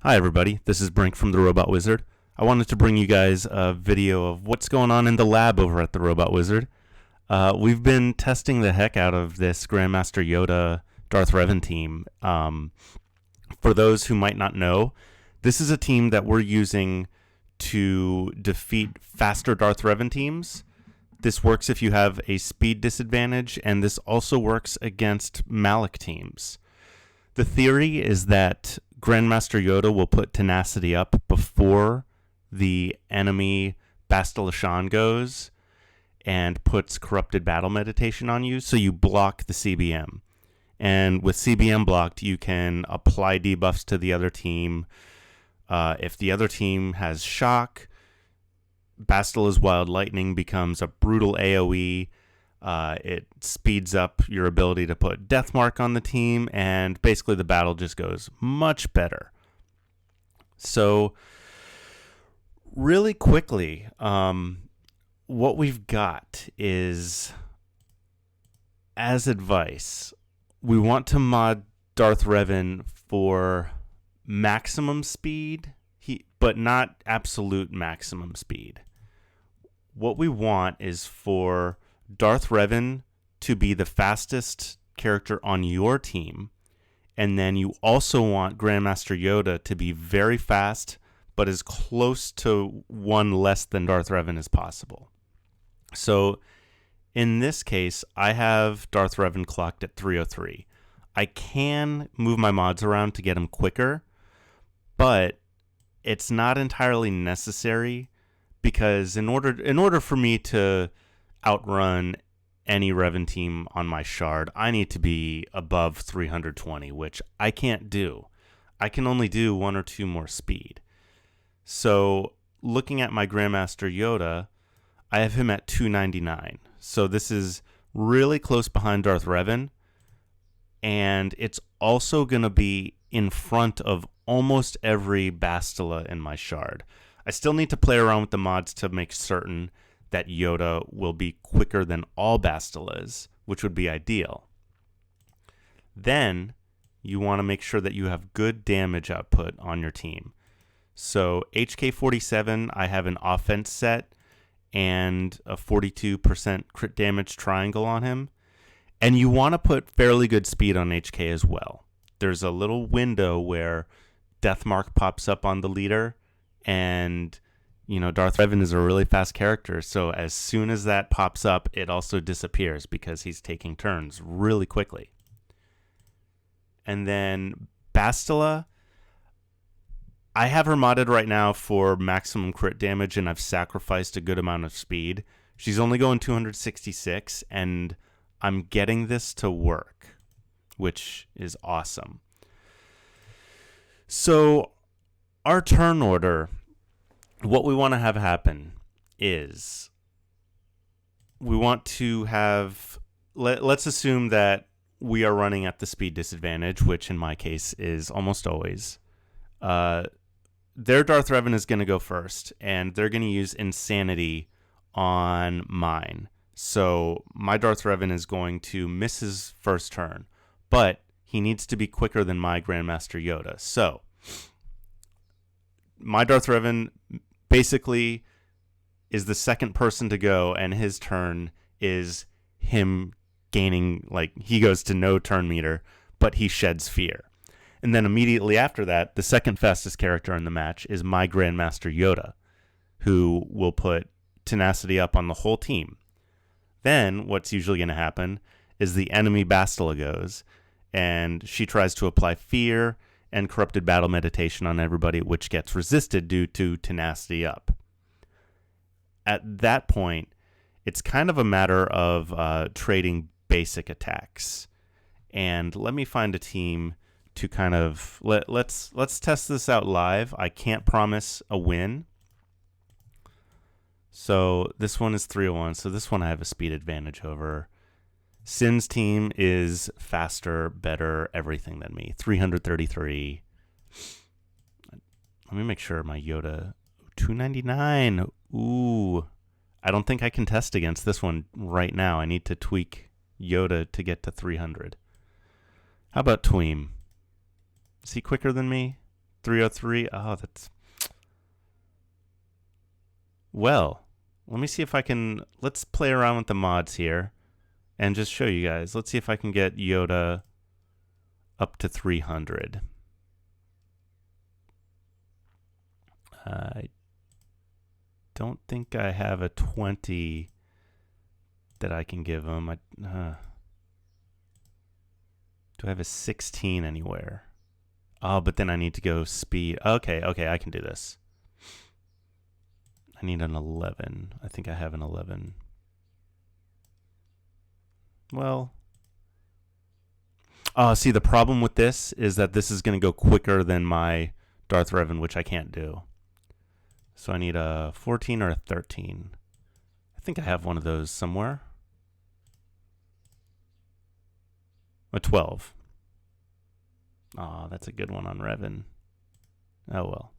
Hi everybody, this is Brink from the Robot Wizard. I wanted to bring you guys a video of what's going on in the lab over at the Robot Wizard. We've been testing the heck out of this Grandmaster Yoda Darth Revan team. For those who might not know, this is a team that we're using to defeat faster Darth Revan teams. This works if you have a speed disadvantage, and this also works against Malak teams. The theory is that Grandmaster Yoda will put tenacity up before the enemy Bastila Shan goes and puts corrupted battle meditation on you, so you block the CBM. And with CBM blocked, you can apply debuffs to the other team. If the other team has shock, Bastila's Wild Lightning becomes a brutal AoE. It speeds up your ability to put Deathmark on the team, and basically the battle just goes much better. So, really quickly, what we've got is, as advice, we want to mod Darth Revan for maximum speed, but not absolute maximum speed. What we want is for Darth Revan to be the fastest character on your team, and then you also want Grandmaster Yoda to be very fast, but as close to one less than Darth Revan as possible. So in this case, I have Darth Revan clocked at 303. I can move my mods around to get him quicker, but it's not entirely necessary, because in order for me to outrun any Revan team on my shard, I need to be above 320, which I can't do. I can only do 1 or 2 more speed. So looking at my Grandmaster Yoda, I have him at 299. So this is really close behind Darth Revan, and it's also going to be in front of almost every Bastila in my shard. I still need to play around with the mods to make certain that Yoda will be quicker than all Bastilas, which would be ideal. Then you want to make sure that you have good damage output on your team. So HK-47, I have an offense set and a 42% crit damage triangle on him. And you want to put fairly good speed on HK as well. There's a little window where Deathmark pops up on the leader, and Darth Revan is a really fast character, so as soon as that pops up, it also disappears because he's taking turns really quickly. And then Bastila, I have her modded right now for maximum crit damage, and I've sacrificed a good amount of speed. She's only going 266, and I'm getting this to work, which is awesome. So our turn order, what we want to have happen is we want to have, let's assume that we are running at the speed disadvantage, which in my case is almost always. Their Darth Revan is going to go first, and they're going to use Insanity on mine. So my Darth Revan is going to miss his first turn, but he needs to be quicker than my Grandmaster Yoda. So my Darth Revan basically is the second person to go, and his turn is him gaining, he goes to no turn meter, but he sheds fear. And then immediately after that, the second fastest character in the match is my Grandmaster Yoda, who will put tenacity up on the whole team. Then what's usually going to happen is the enemy Bastila goes, and she tries to apply fear and corrupted battle meditation on everybody, which gets resisted due to tenacity up. At that point, it's kind of a matter of trading basic attacks. And let me find a team to kind of let's test this out live. I can't promise a win. So this one is 301. So this one I have a speed advantage over. Sin's team is faster, better, everything than me. 333. Let me make sure my Yoda. 299. Ooh. I don't think I can test against this one right now. I need to tweak Yoda to get to 300. How about Tweem? Is he quicker than me? 303. Oh, that's... Well, let me see if I can... Let's play around with the mods here and just show you guys. Let's see if I can get Yoda up to 300. I don't think I have a 20 that I can give him. Do I have a 16 anywhere? Oh, but then I need to go speed. Okay, I can do this. I need an 11. I think I have an 11. Well, see, the problem with this is that this is going to go quicker than my Darth Revan, which I can't do. So I need a 14 or a 13. I think I have one of those somewhere. A 12. Oh, that's a good one on Revan. Oh, well.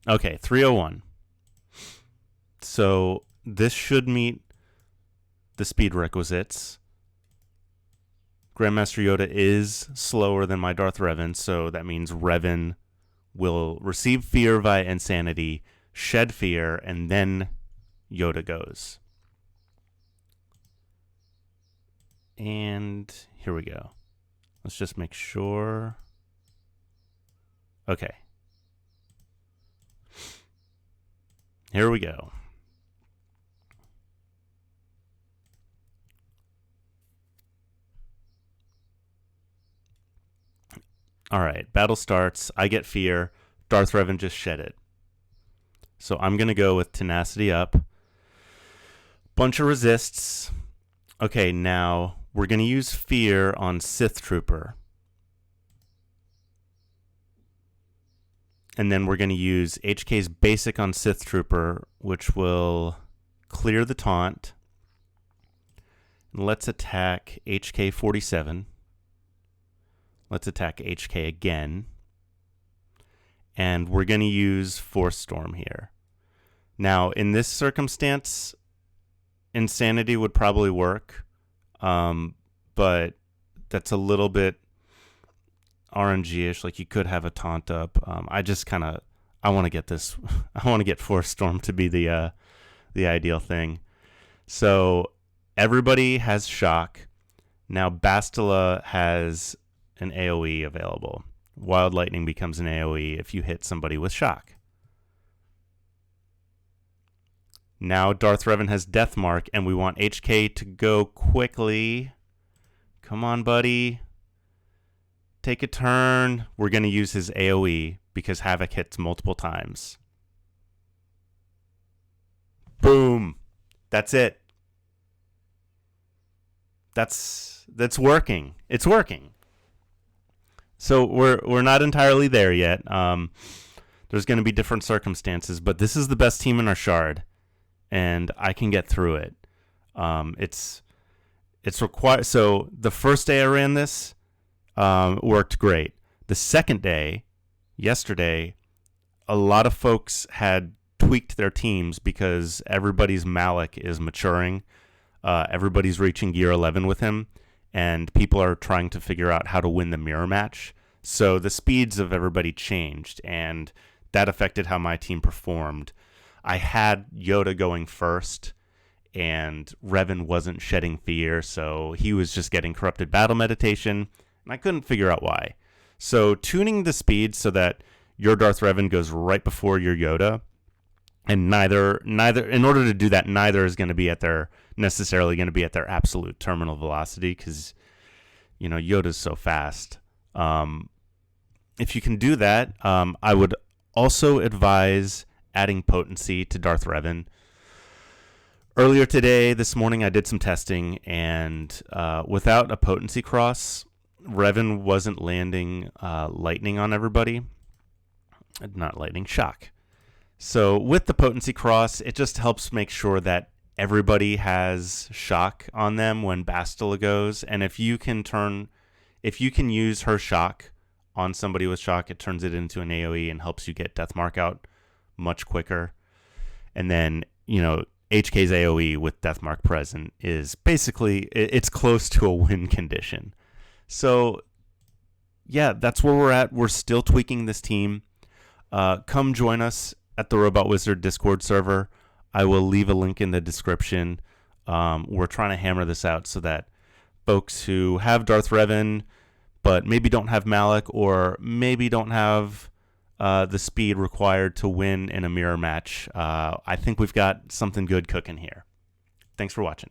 Okay, 301. So this should meet the speed requisites. Grandmaster Yoda is slower than my Darth Revan, so that means Revan will receive fear via insanity, shed fear, and then Yoda goes. And here we go. Let's just make sure. Okay. Here we go. All right, battle starts. I get fear. Darth Revan just shed it. So I'm going to go with tenacity up. Bunch of resists. Okay, now we're going to use fear on Sith Trooper. And then we're going to use HK's basic on Sith Trooper, which will clear the taunt. Let's attack HK-47. Let's attack HK again. And we're going to use Force Storm here. Now, in this circumstance, Insanity would probably work. But that's a little bit RNG-ish. Like, you could have a taunt up. I want to get this. I want to get Force Storm to be the ideal thing. So everybody has shock. Now Bastila has an AoE available. Wild Lightning becomes an AoE if you hit somebody with shock. Now Darth Revan has Deathmark, and we want HK to go quickly. Come on, buddy. Take a turn. We're going to use his AoE because Havoc hits multiple times. Boom. That's it. That's working. It's working. So we're not entirely there yet. There's going to be different circumstances, but this is the best team in our shard, and I can get through it. It's required. So the first day I ran this worked great. The second day, yesterday, a lot of folks had tweaked their teams because everybody's Malak is maturing. Everybody's reaching gear 11 with him, and people are trying to figure out how to win the mirror match. So the speeds of everybody changed, and that affected how my team performed. I had Yoda going first, and Revan wasn't shedding fear, so he was just getting corrupted battle meditation, and I couldn't figure out why. So tuning the speed so that your Darth Revan goes right before your Yoda, and neither in order to do that, neither is going to be necessarily going to be at their absolute terminal velocity, because Yoda's so fast. If you can do that, I would also advise adding potency to Darth Revan. Earlier this morning, I did some testing, and without a potency cross, Revan wasn't landing lightning on everybody. Not lightning, shock. So with the potency cross, it just helps make sure that everybody has shock on them when Bastila goes. And if you can use her shock on somebody with shock, it turns it into an AoE and helps you get Deathmark out much quicker. And then, HK's AoE with Deathmark present is basically, it's close to a win condition. So yeah, that's where we're at. We're still tweaking this team. Come join us at the Robot Wizard Discord server. I will leave a link in the description. We're trying to hammer this out so that folks who have Darth Revan but maybe don't have Malak or maybe don't have the speed required to win in a mirror match, I think we've got something good cooking here. Thanks for watching.